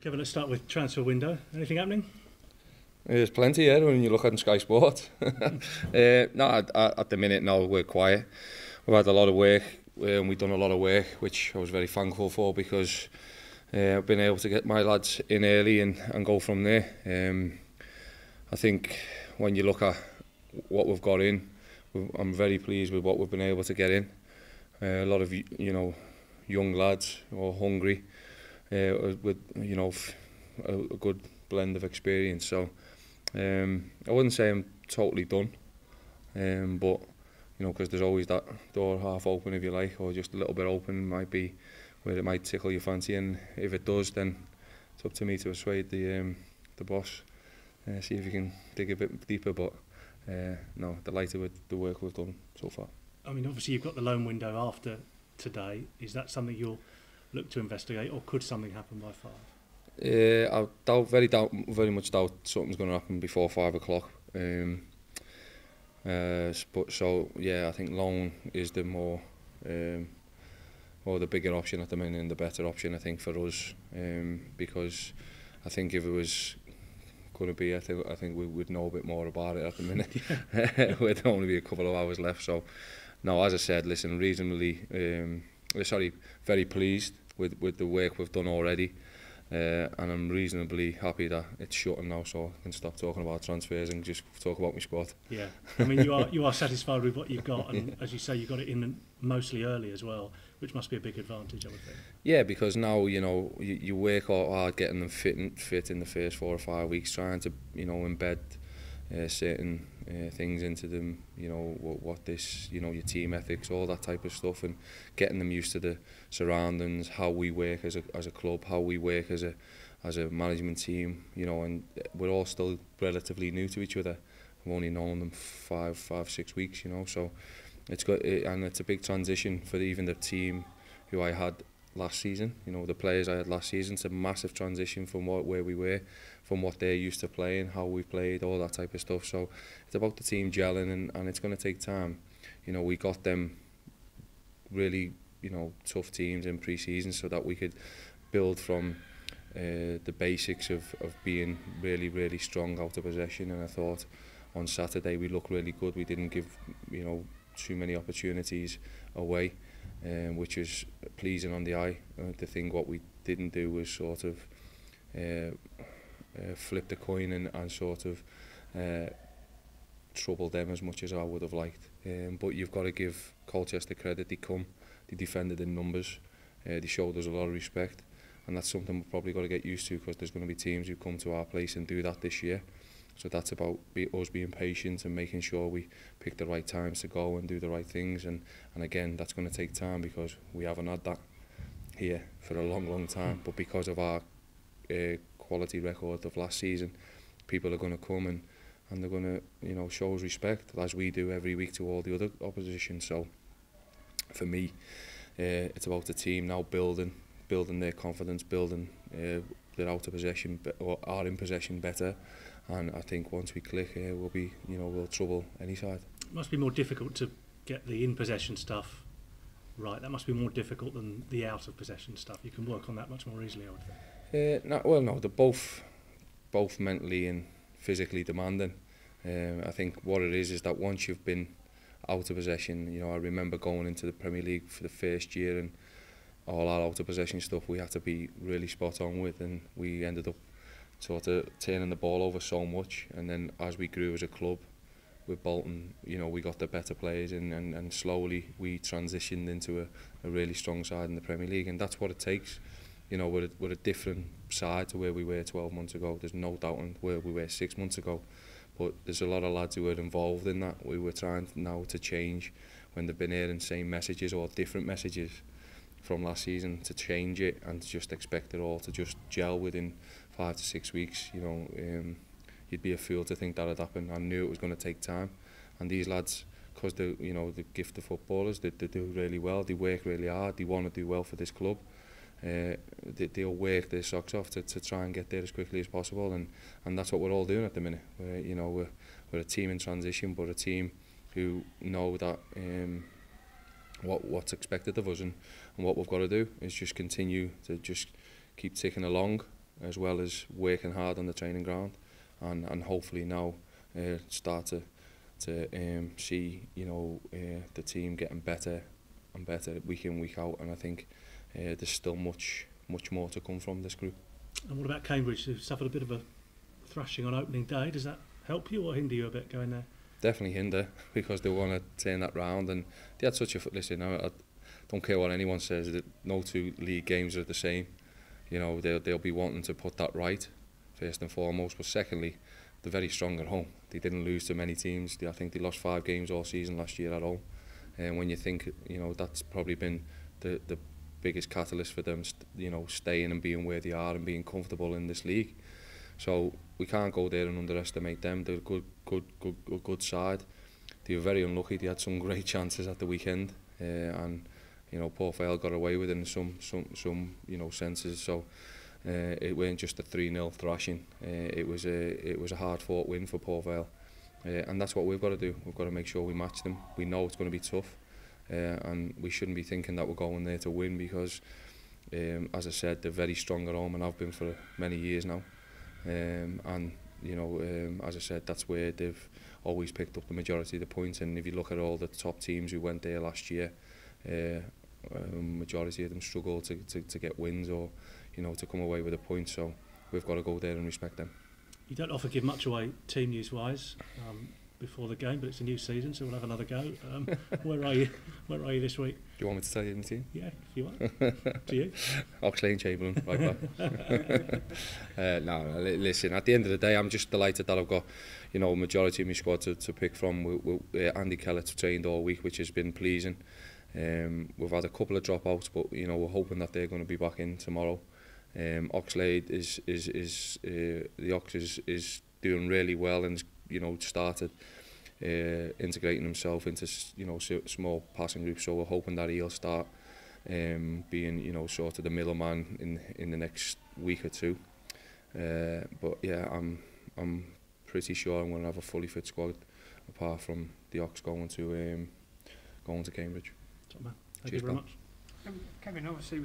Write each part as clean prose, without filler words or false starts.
Kevin, let's start with transfer window. Anything happening? There's plenty here when you look at Sky Sport. No, at the minute, no, we're quiet. We've had a lot of work, and we've done a lot of work, which I was very thankful for, because I've been able to get my lads in early and go from there. I think when you look at what we've got in, I'm very pleased with what we've been able to get in. A lot of young lads who are hungry, with a good blend of experience. So I wouldn't say I'm totally done, but because there's always that door half open, if you like, or just a little bit open, might be where it might tickle your fancy, and if it does, then it's up to me to persuade the boss, see if you can dig a bit deeper. But no, delighted with the work we've done so far. I mean, obviously you've got the loan window after today. Is that something you'll look to investigate, or could something happen by 5? I very much doubt something's going to happen before 5 o'clock. But so yeah, I think loan is the more or the bigger option at the minute, and the better option, I think, for us, because I think if it was going to be, I think we would know a bit more about it at the minute. With only be a couple of hours left. So no, as I said, listen, very pleased with the work we've done already, and I'm reasonably happy that it's shutting now, so I can stop talking about transfers and just talk about my squad. Yeah, I mean, you are satisfied with what you've got, and as you say, you got it in mostly early as well, which must be a big advantage, I would think. Yeah, because now you work hard getting them fit in the first 4 or 5 weeks, trying to embed certain things into them, what this, your team ethics, all that type of stuff, and getting them used to the surroundings, how we work as a club, how we work as a management team, and we're all still relatively new to each other. We've only known them 5-6 weeks, so it's good, and it's a big transition for even the team who I had last season. The players I had last season. It's a massive transition from where we were, from what they're used to playing, how we played, all that type of stuff. So it's about the team gelling, and it's going to take time. We got them really, tough teams in pre-season, so that we could build from the basics of being really, really strong out of possession. And I thought on Saturday we looked really good. We didn't give, too many opportunities away, which was pleasing on the eye. The thing what we didn't do was sort of flip the coin and sort of trouble them as much as I would have liked. But you've got to give Colchester credit. They defended in numbers, they showed us a lot of respect, and that's something we've probably got to get used to, because there's going to be teams who come to our place and do that this year. So that's about us being patient and making sure we pick the right times to go and do the right things. And again, that's going to take time, because we haven't had that here for a long time. But because of our quality record of last season, people are going to come and they're going to show us respect, as we do every week to all the other opposition. So for me, it's about the team now building their confidence, building their out of possession, or are in possession better. And I think once we click, we'll trouble any side. It must be more difficult to get the in-possession stuff right. That must be more difficult than the out-of-possession stuff. You can work on that much more easily, I would think. No, they're both mentally and physically demanding. I think what it is that once you've been out of possession, I remember going into the Premier League for the first year, and all our out-of-possession stuff we had to be really spot on with, and we ended up sort of turning the ball over so much. And then as we grew as a club with Bolton, we got the better players in, and slowly we transitioned into a really strong side in the Premier League. And that's what it takes. We're a different side to where we were 12 months ago. There's no doubt on where we were 6 months ago. But there's a lot of lads who are involved in that. We were trying now to change, when they've been hearing same messages or different messages from last season, to change it and to just expect it all to just gel within 5 to 6 weeks. You'd be a fool to think that would happen. I knew it was going to take time, and these lads, because they're the gift of footballers, they do really well. They work really hard. They want to do well for this club. They'll work their socks off to try and get there as quickly as possible, and that's what we're all doing at the minute. We're a team in transition, but a team who know that what's expected of us, and what we've got to do is just continue to just keep ticking along, as well as working hard on the training ground, and hopefully now start to see, you know, the team getting better and better week in, week out, and I think there's still much more to come from this group. And what about Cambridge? They've suffered a bit of a thrashing on opening day. Does that help you or hinder you a bit going there? Definitely hinder, because they want to turn that round, and they had such a listen. I don't care what anyone says, that no two league games are the same. You know, they'll be wanting to put that right first and foremost, but secondly, they're very strong at home. They didn't lose to many teams. I think they lost 5 games all season last year at home, and when you think, you know, that's probably been the biggest catalyst for them, you know, staying and being where they are and being comfortable in this league. So we can't go there and underestimate them. They're a good side. They were very unlucky. They had some great chances at the weekend, and you know, Port Vale got away with it in some you know, senses. So it weren't just a 3-0 thrashing. It was a hard-fought win for Port Vale, and that's what we've got to do. We've got to make sure we match them. We know it's going to be tough, and we shouldn't be thinking that we're going there to win, because, as I said, they're very strong at home, and I've been for many years now. And you know, as I said, that's where they've always picked up the majority of the points. And if you look at all the top teams who went there last year, majority of them struggled to get wins, or, you know, to come away with a point. So we've got to go there and respect them. You don't often give much away team news wise before the game, but it's a new season, so we'll have another go. Where are you this week? Do you want me to tell you the team? Yeah, if you want. To you? Oxlade and Chamberlain, right back. No, listen, at the end of the day, I'm just delighted that I've got, you know, a majority of my squad to pick from. Andy Kellett's trained all week, which has been pleasing. We've had a couple of dropouts, but, you know, we're hoping that they're going to be back in tomorrow. Oxlade the Ox is doing really well, and, you know, started integrating himself into, you know, small passing groups. So we're hoping that he'll start being, you know, sort of the middleman in the next week or two. But yeah, I'm pretty sure I'm going to have a fully fit squad, apart from the Ox going to Cambridge. Top man. Thank Cheers, you very pal. much. Kevin, obviously,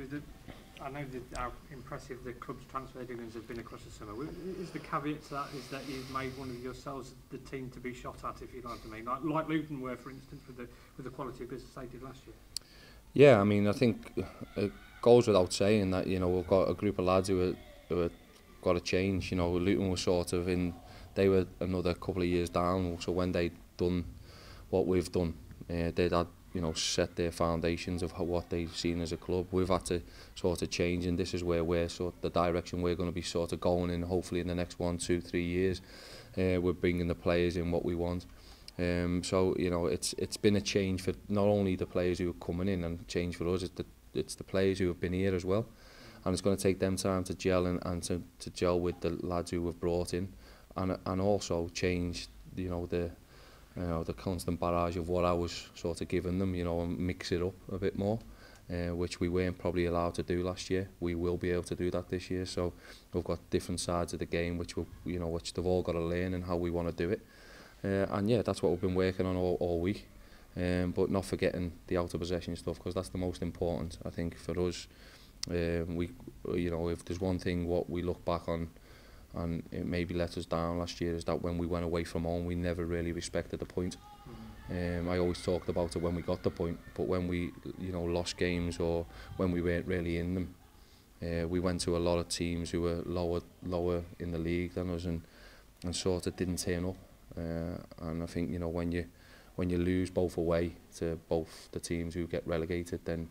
I know how impressive the club's transfer dealings have been across the summer. Is the caveat to that is that you've made one of yourselves the team to be shot at, if you like to mean, like Luton were, for instance, with the quality of business they did last year? Yeah, I mean, I think it goes without saying that, you know, we've got a group of lads who are got to change. You know, Luton was sort of they were another couple of years down. So when they'd done what we've done, they'd had, you know, set their foundations of what they've seen as a club. We've had to sort of change, and this is where we're the direction we're going to be sort of going in, hopefully in the next 1, 2, 3 years. We're bringing the players in what we want. So, you know, it's been a change for not only the players who are coming in, and change for us, it's the players who have been here as well. And it's going to take them time to gel and to gel with the lads who we've brought in, and also change, you know, the constant barrage of what I was sort of giving them, you know, and mix it up a bit more, which we weren't probably allowed to do last year. We will be able to do that this year. So we've got different sides of the game which they've all got to learn, and how we want to do it. And yeah, that's what we've been working on all week. But not forgetting the out of possession stuff, because that's the most important, I think, for us. You know, if there's one thing what we look back on, and it maybe let us down last year, is that when we went away from home, we never really respected the point. I always talked about it when we got the point, but when we, you know, lost games, or when we weren't really in them, we went to a lot of teams who were lower in the league than us, and sort of didn't turn up. And I think, you know, when you lose both away to both the teams who get relegated, then,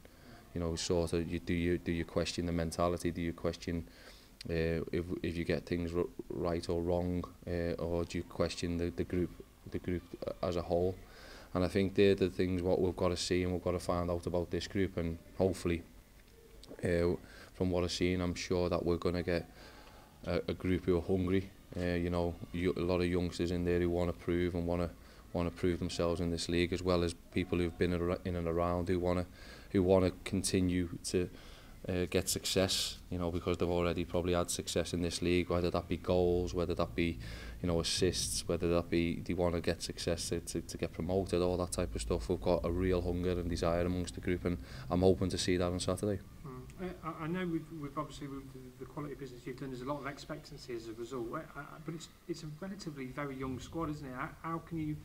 you know, sort of do you question the mentality? Do you question if you get things right or wrong, or do you question the group as a whole? And I think they're the things what we've got to see, and we've got to find out about this group. And hopefully, from what I've seen, I'm sure that we're going to get a group who are hungry. You know, a lot of youngsters in there who want to prove and want to prove themselves in this league, as well as people who've been in and around who want to continue to get success, you know, because they've already probably had success in this league, whether that be goals, whether that be, you know, assists, whether that be they want to get success to get promoted, all that type of stuff. We've got a real hunger and desire amongst the group, and I'm hoping to see that on Saturday. I know we've obviously with the quality of business you've done, there's a lot of expectancy as a result, but it's a relatively very young squad, isn't it? How have you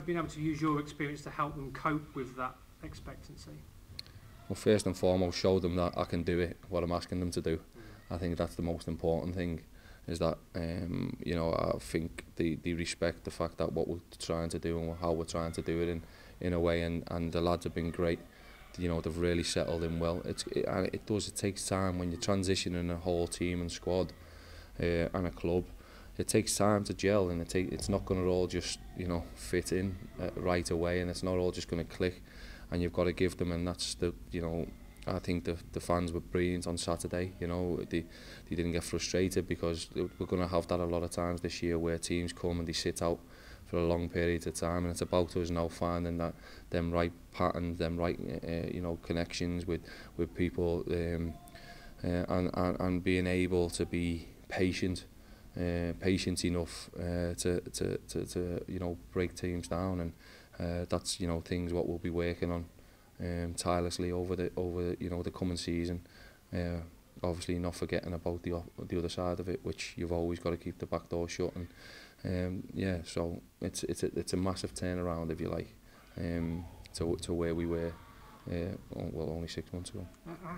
been able to use your experience to help them cope with that expectancy? Well, first and foremost, show them that I can do it, what I'm asking them to do. I think that's the most important thing, is that, you know, I think they respect the fact that what we're trying to do and how we're trying to do it in a way, and the lads have been great. You know, they've really settled in well. It takes time when you're transitioning a whole team and squad and a club. It takes time to gel, and it's not going to all just, you know, fit in right away, and it's not all just going to click, and you've got to give them, and that's the, you know, I think the fans were brilliant on Saturday. You know, they didn't get frustrated, because we're going to have that a lot of times this year where teams come and they sit out for a long period of time, and it's about us now finding them right patterns, them right you know, connections with people, and being able to be patient enough to you know, break teams down, and that's, you know, things what we'll be working on tirelessly over you know, the coming season. Obviously not forgetting about the other side of it, which you've always got to keep the back door shut, and yeah, so it's a massive turnaround, if you like, to where we were well, only 6 months ago.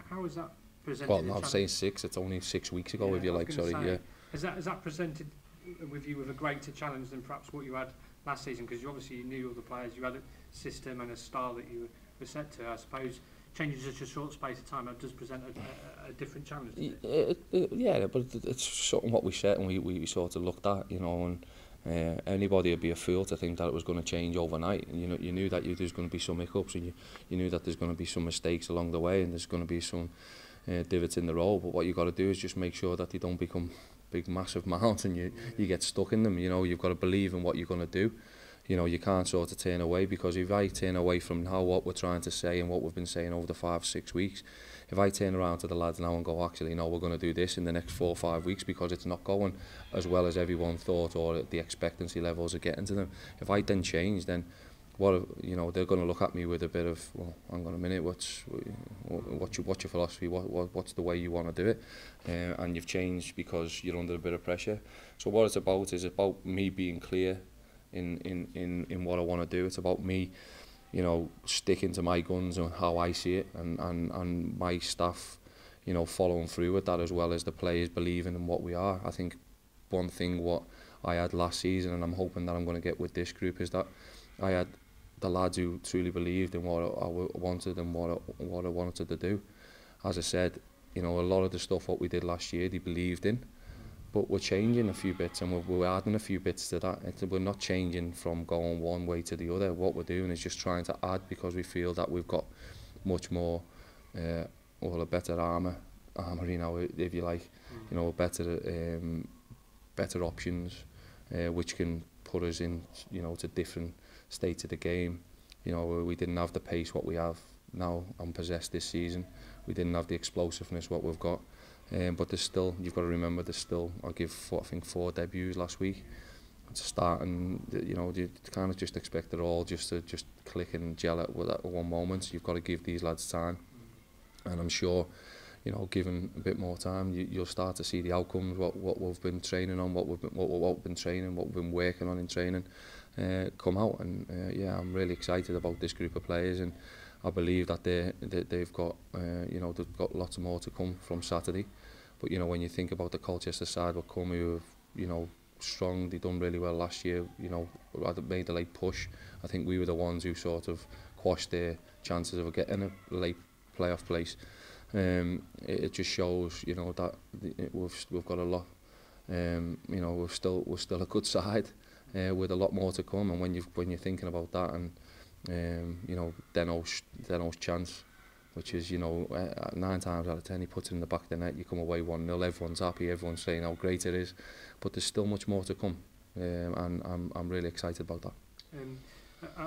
How is that presented? Well, no, I'm saying 6. It's only 6 weeks ago, if you like. Sorry, yeah. Is that presented with you with a greater challenge than perhaps what you had last season? Because you obviously knew all the players, you had a system and a style that you were set to. I suppose changing such a short space of time, that does present a different challenge. Yeah, but it's something what we set and we sort of looked at, you know, and anybody would be a fool to think that it was going to change overnight. And, you know, you knew that there's going to be some hiccups, and you knew that there's going to be some mistakes along the way, and there's going to be some divots in the road. But what you got to do is just make sure that they don't become big, massive mounds, and you get stuck in them. You know, you've got to believe in what you're going to do. You know, you can't sort of turn away, because if I turn away from now what we're trying to say and what we've been saying over the 5-6 weeks, if I turn around to the lads now and go, actually, no, we're going to do this in the next 4 or 5 weeks because it's not going as well as everyone thought, or the expectancy levels are getting to them. If I then change, then you know, they're going to look at me with a bit of, well, hang on a minute, what's your philosophy? What's the way you want to do it? And you've changed because you're under a bit of pressure. So what it's about is about me being clear in what I want to do. It's about me, you know, sticking to my guns and how I see it, and my staff, you know, following through with that, as well as the players believing in what we are. I think one thing what I had last season, and I'm hoping that I'm going to get with this group, is that I had the lads who truly believed in what I wanted and what I wanted to do. As I said, you know, a lot of the stuff what we did last year, they believed in. But we're changing a few bits, and we're adding a few bits to that. We're not changing from going one way to the other. What we're doing is just trying to add, because we feel that we've got much more, or a better armoury now, if you like. You know, better options, which can put us in, you know, to different states of the game. You know, we didn't have the pace what we have now on possess this season. We didn't have the explosiveness what we've got. But there's still, you've got to remember, there's still, I think 4 debuts last week to start, and you know, you kind of just expect it all just to click and gel at one moment. You've got to give these lads time, and I'm sure, you know, given a bit more time, you'll start to see the outcomes, what we've been training on, what we've been working on in training, come out. And yeah, I'm really excited about this group of players, and I believe that they've got, you know, they've got lots more to come from Saturday. But you know, when you think about the Colchester side, what come, who have, you know, strong, they done really well last year. You know, made a late push. I think we were the ones who sort of quashed their chances of getting a late playoff place. It just shows, you know, that we've got a lot. You know, we're still a good side, with a lot more to come. And when you're thinking about that, and you know, Deno's chance, which is, you know, 9 times out of 10 he puts it in the back of the net, you come away 1-0, everyone's happy, everyone's saying how great it is, but there's still much more to come, and I'm really excited about that.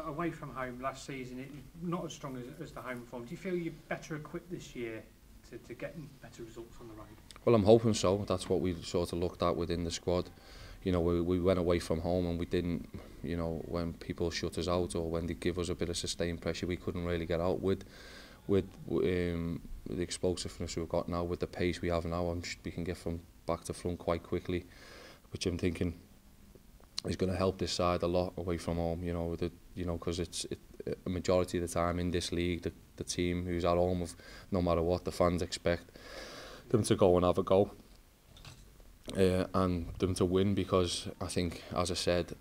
Away from home last season, not as strong as the home form. Do you feel you're better equipped this year to get better results on the road? Well, I'm hoping so. That's what we sort of looked at within the squad. You know, we went away from home and we didn't, you know, when people shut us out or when they give us a bit of sustained pressure, we couldn't really get out with with the explosiveness we've got now, with the pace we have now, we can get from back to front quite quickly, which I'm thinking is going to help this side a lot away from home. You know, because it's a majority of the time in this league, the team who's at home, no matter what, the fans expect them to go and have a go. And them to win, because I think, as I said,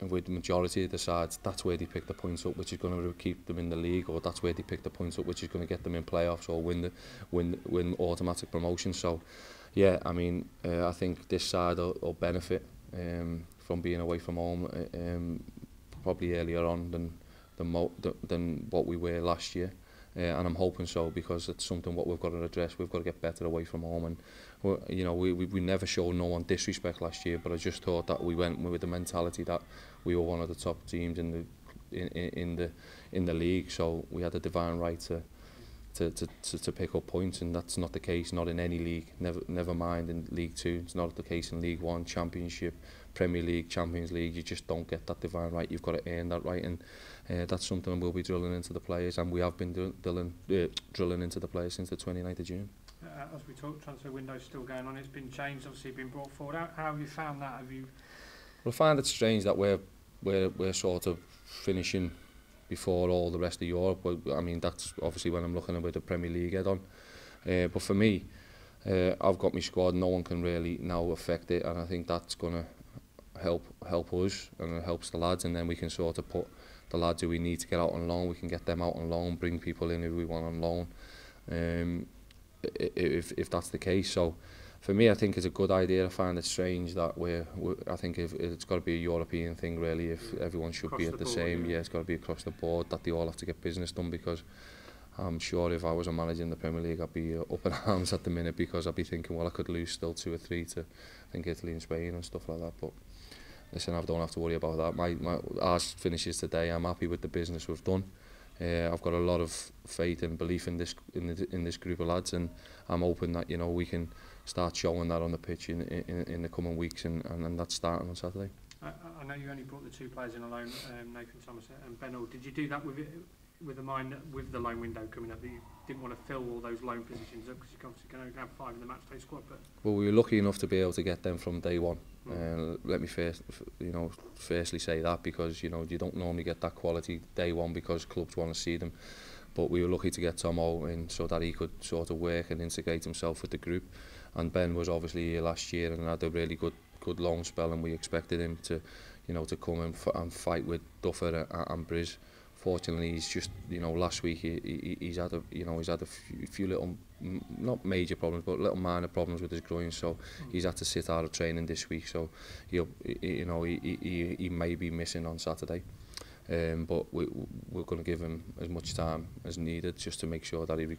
with the majority of the sides, that's where they pick the points up, which is going to keep them in the league, or that's where they pick the points up, which is going to get them in playoffs or win automatic promotion. So, yeah, I mean, I think this side will benefit from being away from home probably earlier on than what we were last year. And I'm hoping so, because it's something what we've got to address. We've got to get better away from home, and we never showed no one disrespect last year, but I just thought that we went with the mentality that we were one of the top teams in the league, so we had a divine right to pick up points, and that's not the case, not in any league, never mind in League 2. It's not the case in League 1, Championship, Premier League, Champions League. You just don't get that divine right. You've got to earn that right, and that's something we'll be drilling into the players, and we have been drilling into the players since the 29th of June. As we talk, transfer window's still going on. It's been changed, obviously been brought forward. How have you found that? Well, I find it strange that we're sort of finishing before all the rest of Europe. But I mean, that's obviously when I'm looking at where the Premier League head on. But for me, I've got my squad. No one can really now affect it, and I think that's going to help us, and it helps the lads, and then we can sort of put the lads who we need to get out on loan. We can get them out on loan, bring people in who we want on loan, if that's the case. So for me, I think it's a good idea. I find it strange that I think if it's got to be a European thing, really. If everyone should across be at the same, yeah, it's got to be across the board, that they all have to get business done, because I'm sure if I was a manager in the Premier League, I'd be up in arms at the minute, because I'd be thinking, well, I could lose still 2 or 3 to, I think, Italy and Spain and stuff like that. But listen, I don't have to worry about that. Ours finishes today. I'm happy with the business we've done. I've got a lot of faith and belief in this group of lads, and I'm hoping that we can start showing that on the pitch in the coming weeks, and that's starting on Saturday. I know you only brought the 2 players in alone, Nathan Somerset and Ben Hall. Did you do that with the mind that with the loan window coming up, that you didn't want to fill all those loan positions up, because you're obviously going to have 5 in the matchday squad? But well, we were lucky enough to be able to get them from day one. Let me firstly say that, because you don't normally get that quality day one, because clubs want to see them. But we were lucky to get Tomo in so that he could sort of work and integrate himself with the group. And Ben was obviously here last year and had a really good loan spell, and we expected him to come and fight with Duffer and Briz. Fortunately, he's just last week he's had a few little, not major problems, but little minor problems with his groin, so he's had to sit out of training this week. So he may be missing on Saturday. But we're going to give him as much time as needed, just to make sure that he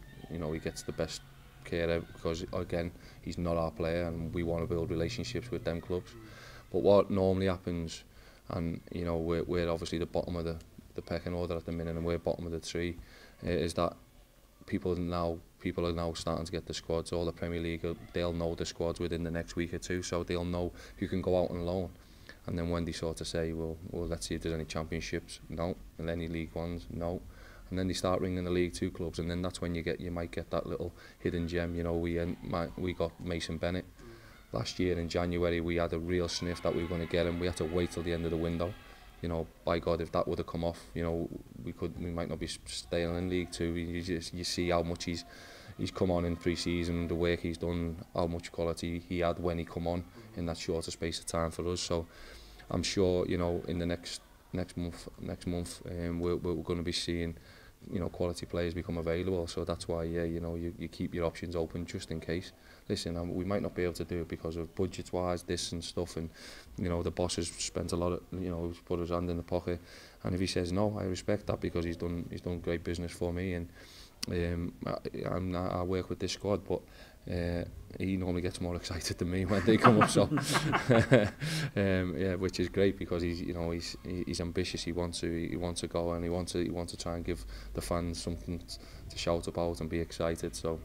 gets the best care, because again, he's not our player, and we want to build relationships with them clubs. But what normally happens, and we're obviously the bottom of the pecking order at the minute, and we're bottom of the tree, is that people are now starting to get the squads. All the Premier League, they'll know the squads within the next week or 2, so they'll know who can go out on loan. And then when they sort of say, well, let's see if there's any championships, no, and any League Ones, no, and then they start ringing the League 2 clubs, and then that's when you might get that little hidden gem. We got Mason Bennett last year in January. We had a real sniff that we were going to get him. We had to wait till the end of the window. By God, if that would have come off, we might not be staying in League 2. You see how much he's come on in pre-season, the work he's done, how much quality he had when he come on in that shorter space of time for us. So I'm sure in the next month we're going to be seeing quality players become available. So that's why you keep your options open just in case. Listen, we might not be able to do it because of budget wise, this and stuff, and the boss has spent a lot of he's put his hand in the pocket, and if he says no, I respect that, because he's done great business for me, and I work with this squad, but he normally gets more excited than me when they come up. So which is great, because he's ambitious. He wants to go, and he wants to try and give the fans something to shout about and be excited. So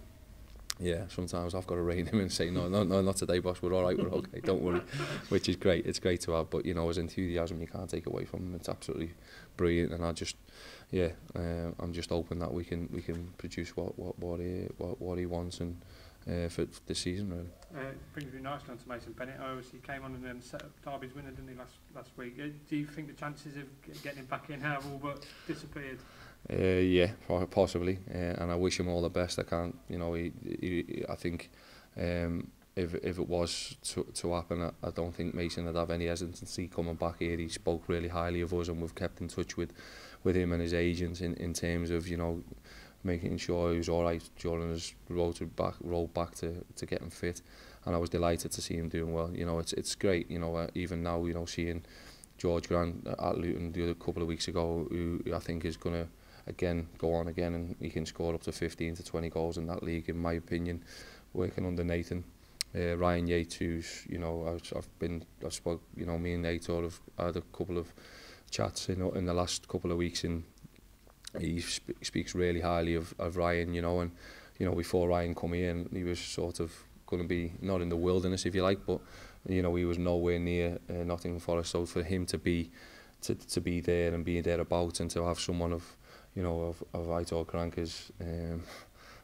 yeah, sometimes I've got to rein him and say no, not today, boss. We're all right. We're okay. Don't worry. Which is great. It's great to have, but his enthusiasm you can't take away from him. It's absolutely brilliant, and I just yeah, I'm just hoping that we can produce what he wants and for this season really. Brings me nicely on to Mason Bennett. Obviously he came on and set up Derby's winner, didn't he, last week? Do you think the chances of getting him back in have all but disappeared? Yeah, possibly, and I wish him all the best. I can't, you know, I think if it was to happen, I don't think Mason would have any hesitancy coming back here. He spoke really highly of us, and we've kept in touch with him and his agents in terms of, you know, making sure he was all right during his road back to getting fit. And I was delighted to see him doing well. You know, it's great. You know, even now, you know, seeing George Grant at Luton the other couple of weeks ago, who I think is going to again go on again, and he can score up to 15 to 20 goals in that league, in my opinion, working under Nathan. Ryan Yates, who's, you know, I've spoke, you know, me and Nate have had a couple of chats in the last couple of weeks, and he speaks really highly of Ryan, you know, and, you know, before Ryan come here, he was sort of going to be not in the wilderness, if you like, but, you know, he was nowhere near Nottingham Forest. So for him to be there and be thereabouts, and to have someone of, you know, of Aitor Karanka's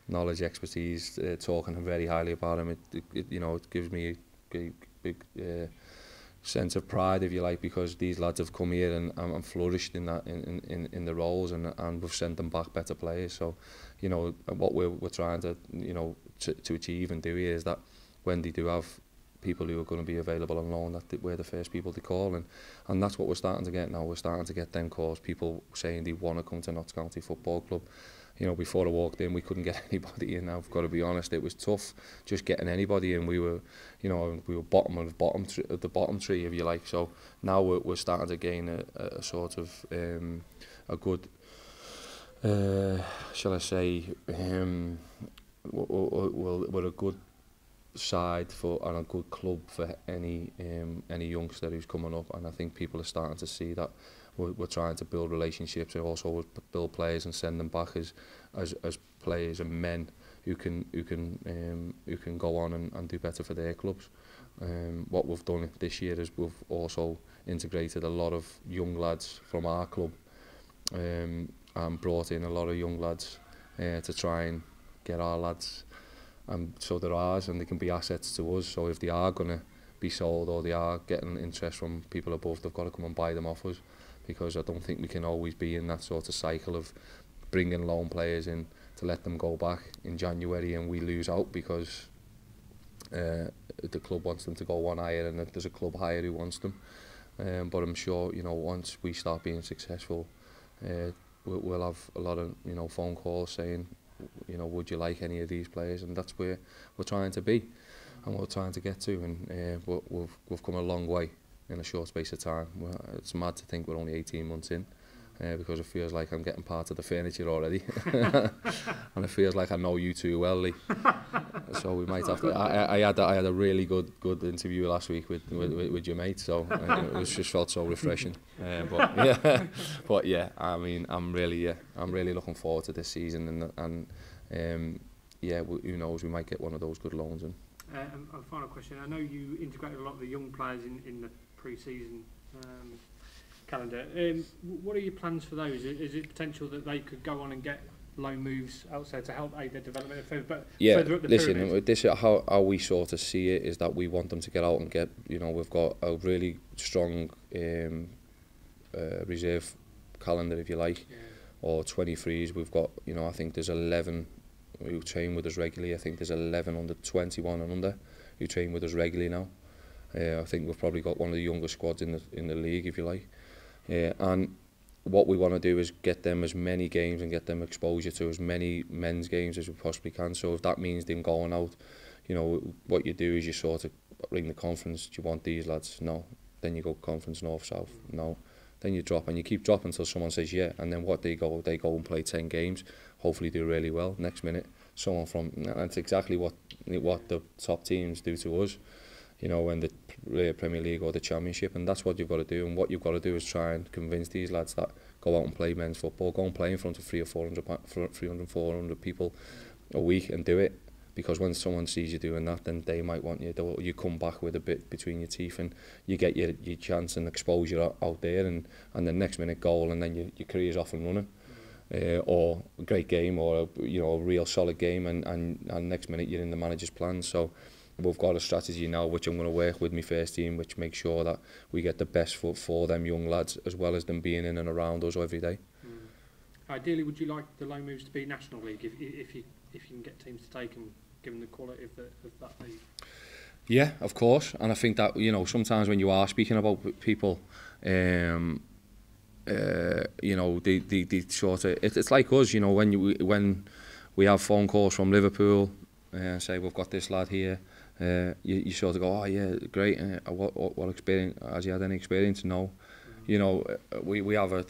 knowledge, expertise, talking very highly about him, it you know, it gives me a big sense of pride, if you like, because these lads have come here and flourished in that in the roles, and we've sent them back better players. So, you know, what we're trying to, you know, to achieve and do here is that when they do have people who are going to be available on loan, that we're the first people to call, and that's what we're starting to get now. We're starting to get them calls, people saying they want to come to Notts County Football Club. You know, before I walked in, we couldn't get anybody in. I've got to be honest, it was tough just getting anybody in. We were, you know, we were bottom of the bottom tree, if you like. So now we're starting to gain a sort of a good, shall I say, we're a good side for, and a good club for any youngster who's coming up, and I think people are starting to see that we're trying to build relationships, and also build players and send them back as players and men who can go on and do better for their clubs. What we've done this year is we've also integrated a lot of young lads from our club, and brought in a lot of young lads to try and get our lads, so they're ours and they can be assets to us. So if they are going to be sold, or they are getting interest from people above, they've got to come and buy them off us, because I don't think we can always be in that sort of cycle of bringing loan players in to let them go back in January and we lose out because the club wants them to go one higher, and there's a club higher who wants them. But I'm sure, you know, once we start being successful, we'll have a lot of, you know, phone calls saying, you know, would you like any of these players? And that's where we're trying to be, and what we're trying to get to. And we've come a long way in a short space of time. It's mad to think we're only 18 months in, because it feels like I'm getting part of the furniture already. And it feels like I know you too well, Lee. So we might have to. I had a really good interview last week with your mate, so it just felt so refreshing. But yeah, I mean, I'm really looking forward to this season, and yeah, who knows, we might get one of those good loans in. And a final question, I know you integrated a lot of the young players in the pre-season calendar. What are your plans for those? Is it potential that they could go on and get loan moves outside to help aid their development further up the pyramid? This is how we sort of see it, is that we want them to get out and get, you know, we've got a really strong reserve calendar, if you like, or 23s. We've got, you know, I think there's 11 who train with us regularly. I think there's 11 under 21 and under who train with us regularly now. I think we've probably got one of the youngest squads in the league, if you like. And what we want to do is get them as many games and get them exposure to as many men's games as we possibly can. So if that means them going out, you know, what you do is you sort of ring the conference. Do you want these lads? No. Then you go conference north, south. No. Then you drop, and you keep dropping until someone says yeah. And then what they go and play 10 games, hopefully do really well. Next minute, someone from, and that's exactly what the top teams do to us, you know, in the Premier League or the Championship. And that's what you've got to do. And what you've got to do is try and convince these lads that go out and play men's football, go and play in front of 300, 400 people a week, and do it. Because when someone sees you doing that, then they might want you. You come back with a bit between your teeth, and you get your chance and exposure out there, and the next minute goal, and then your career's off and running. or a great game, or a real solid game, and next minute you're in the manager's plan. So we've got a strategy now which I'm going to work with my first team, which makes sure that we get the best foot for them young lads, as well as them being in and around us every day. Ideally, would you like the loan moves to be National League if you can get teams to take them, given the quality of that league? Yeah, of course, and I think that sometimes when you are speaking about people, they sort of it's like us, when we have phone calls from Liverpool and say we've got this lad here, you sort of go, oh yeah, great. What experience has he had? Any experience? No. We have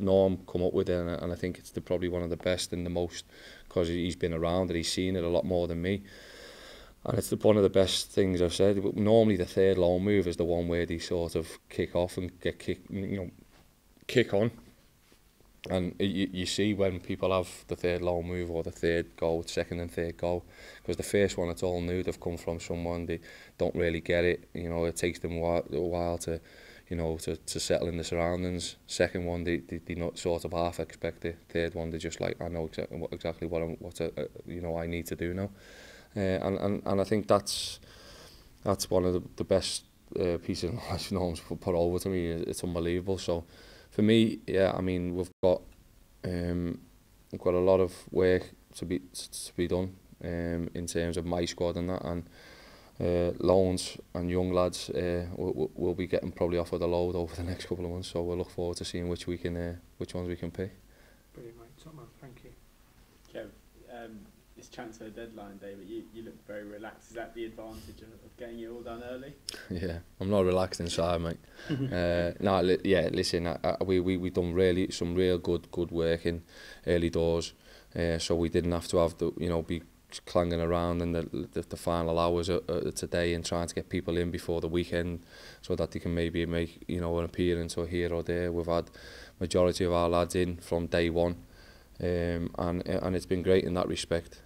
Norm come up with it, and I think it's probably one of the best and the most, because he's been around and he's seen it a lot more than me. And it's one of the best things I've said. Normally the third loan move is the one where they sort of kick off and kick on. And you see when people have the third loan move or the third goal, second and third goal, because the first one it's all new, they've come from someone, they don't really get it. It takes them a while to settle in the surroundings. Second one, they not sort of half expect it. Third one, they're just like, I know exactly what I need to do now. And I think that's one of the best pieces of knowledge Norm's put over to me. It's unbelievable. So for me, yeah, I mean, we've got a lot of work to be done in terms of my squad and that, and loans and young lads we'll be getting probably off with a load over the next couple of months. So we'll look forward to seeing which ones we can pick. Brilliant, mate. Top man, thank you. Kev, it's transfer deadline day, but you look very relaxed. Is that the advantage of getting it all done early? Yeah, I'm not relaxed inside, mate. Listen, we done some real good work in early doors, so we didn't have to have be clanging around in the final hours of today and trying to get people in before the weekend, so that they can maybe make an appearance or here or there. We've had majority of our lads in from day one. And it's been great in that respect.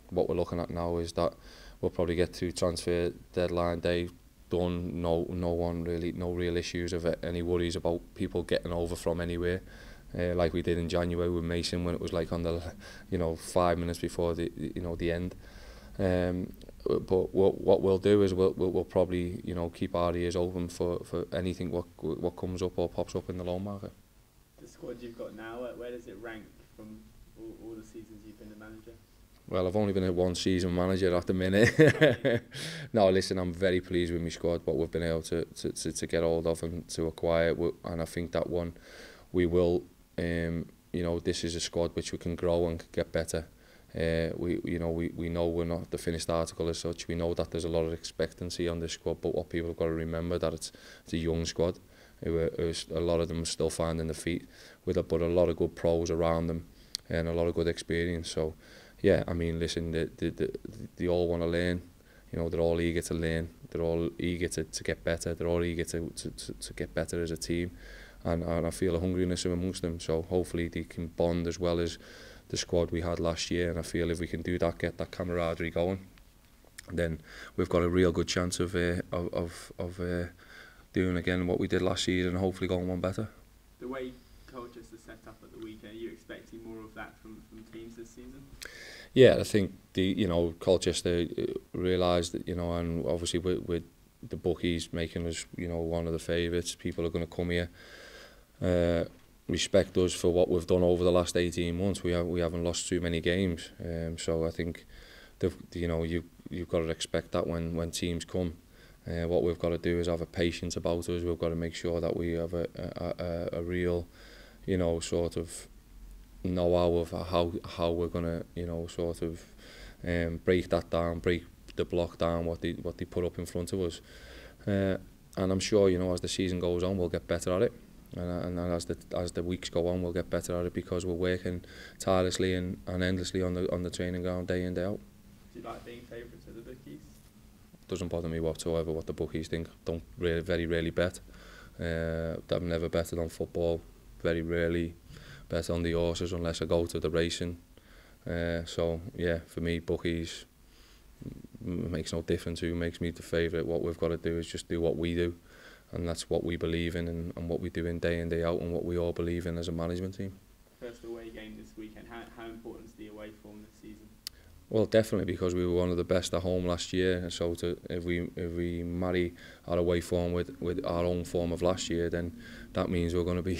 What we're looking at now is that we'll probably get to transfer deadline day done. No real issues of any worries about people getting over from anywhere, like we did in January with Mason, when it was like on the 5 minutes before the end. But what we'll do is we'll probably keep our ears open for anything what comes up or pops up in the loan market. The squad you've got now, where does it rank from all the seasons you've been the manager? Well, I've only been a one season manager at the minute. No, listen, I'm very pleased with my squad, what we've been able to get hold of and to acquire, and I think that one we will. This is a squad which we can grow and get better. We know we're not the finished article as such. We know that there's a lot of expectancy on this squad, but what people have got to remember that it's a young squad. A lot of them are still finding their feet, but a lot of good pros around them and a lot of good experience. So yeah, I mean, listen, they all want to learn. They're all eager to learn. They're all eager to get better. They're all eager to get better as a team, and I feel a hungriness amongst them. So hopefully they can bond as well as the squad we had last year. And I feel if we can do that, get that camaraderie going, then we've got a real good chance of doing again what we did last season and hopefully going one better. The way Colchester set up at the weekend, are you expecting more of that from teams this season? Yeah, I think Colchester realised that, and obviously with the bookies making us one of the favourites, people are going to come here, respect us for what we've done over the last 18 months. We haven't lost too many games, so I think you've got to expect that when teams come. What we've got to do is have a patience about us. We've got to make sure that we have a real, sort of know-how of how we're going to, sort of break that down, break the block down, what they put up in front of us. And I'm sure, as the season goes on, we'll get better at it. And as the weeks go on, we'll get better at it because we're working tirelessly and endlessly on the training ground day in, day out. Do you like being favourites of the bookies? Doesn't bother me whatsoever what the bookies think. Don't very rarely bet. I've never betted on football. Very rarely bet on the horses unless I go to the racing. So yeah, for me, bookies makes no difference who makes me the favourite. What we've got to do is just do what we do, and that's what we believe in and what we do in, day out, and what we all believe in as a management team. first away game this weekend. How important is the away form this season? Well, definitely, because we were one of the best at home last year, and so if we marry our away form with our own form of last year, then that means we're going to be,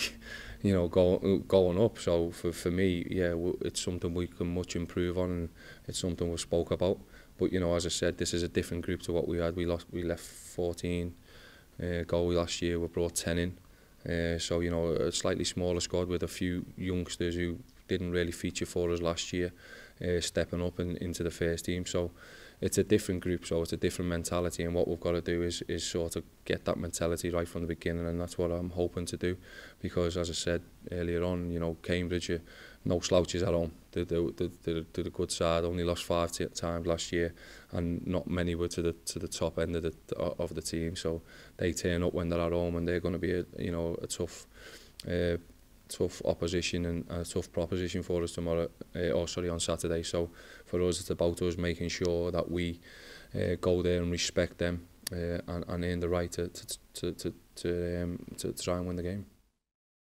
you know, going up. So for me, yeah, it's something we can much improve on, and it's something we spoke about. But you know, as I said, this is a different group to what we had. We left 14 goals last year. We brought 10 in. So you know, a slightly smaller squad with a few youngsters who didn't really feature for us last year, stepping up into the first team. So it's a different group, so it's a different mentality, and what we've got to do is sort of get that mentality right from the beginning, and that's what I'm hoping to do, because as I said earlier on, you know, Cambridge are no slouches at home. They're the good side. Only lost 5 times last year, and not many were to the top end of the team. So they turn up when they're at home, and they're going to be a tough opposition and a tough proposition for us on Saturday. So for us, it's about us making sure that we go there and respect them and earn the right to try and win the game.